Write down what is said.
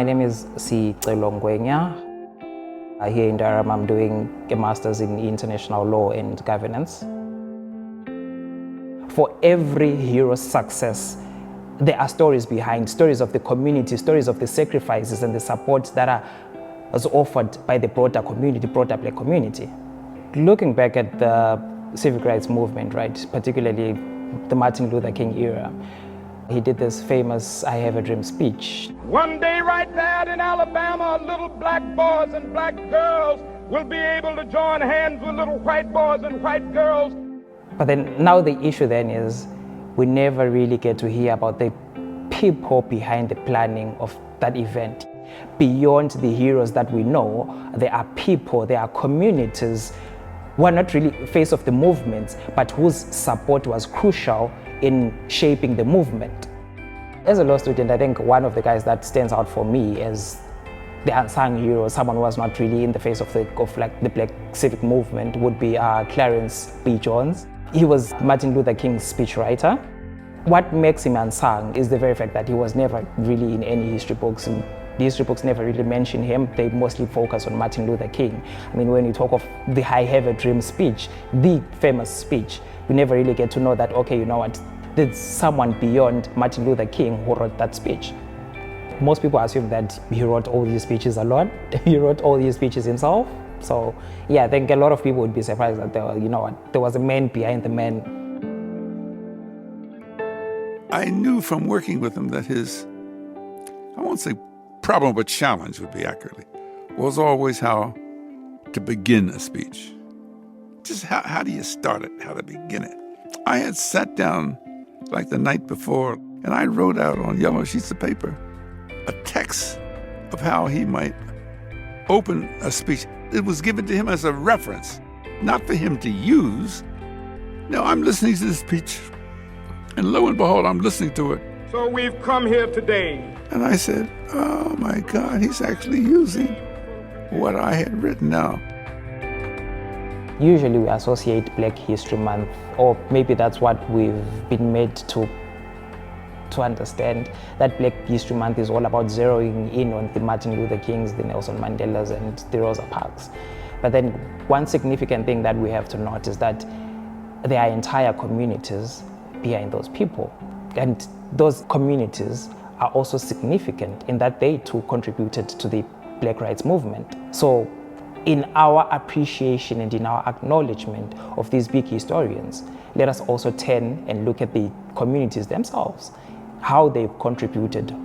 My name is Sicelo. Here in Durham, I'm doing a master's in international law and governance. For every hero's success, there are stories behind, stories of the community, stories of the sacrifices and the support that was offered by the broader community, broader Black community. Looking back at the civil rights movement, right, particularly the Martin Luther King era, he did this famous "I Have a Dream" speech. One day right there in Alabama, little black boys and black girls will be able to join hands with little white boys and white girls. But then now the issue then is we never really get to hear about the people behind the planning of that event. Beyond the heroes that we know, there are people, there are communities who are not really face of the movements, but whose support was crucial in shaping the movement. As a law student, I think one of the guys that stands out for me as the unsung hero, someone who was not really in the face of the Black civic movement, would be Clarence B. He was Martin Luther King's speechwriter. What makes him unsung is the very fact that he was never really in any history books. And the history books never really mention him. They mostly focus on Martin Luther King. I mean, when you talk of the I Have a Dream speech, the famous speech, you never really get to know that, okay, you know what, there's someone beyond Martin Luther King who wrote that speech. Most people assume that he wrote all these speeches alone. He wrote all these speeches himself. So yeah, I think a lot of people would be surprised that there was a man behind the man. I knew from working with him that his, I won't say problem, but challenge would be accurately, was always how to begin a speech. Just how do you start it, how to begin it. I had sat down like the night before, and I wrote out on yellow sheets of paper a text of how he might open a speech. It was given to him as a reference, not for him to use. No, I'm listening to this speech, and lo and behold, I'm listening to it. So we've come here today. And I said, oh my God, he's actually using what I had written now. Usually we associate Black History Month, or maybe that's what we've been made to understand, that Black History Month is all about zeroing in on the Martin Luther Kings, the Nelson Mandelas, and the Rosa Parks. But then one significant thing that we have to note is that there are entire communities behind those people. And those communities are also significant in that they too contributed to the Black rights movement. So in our appreciation and in our acknowledgement of these big historians, let us also turn and look at the communities themselves, how they've contributed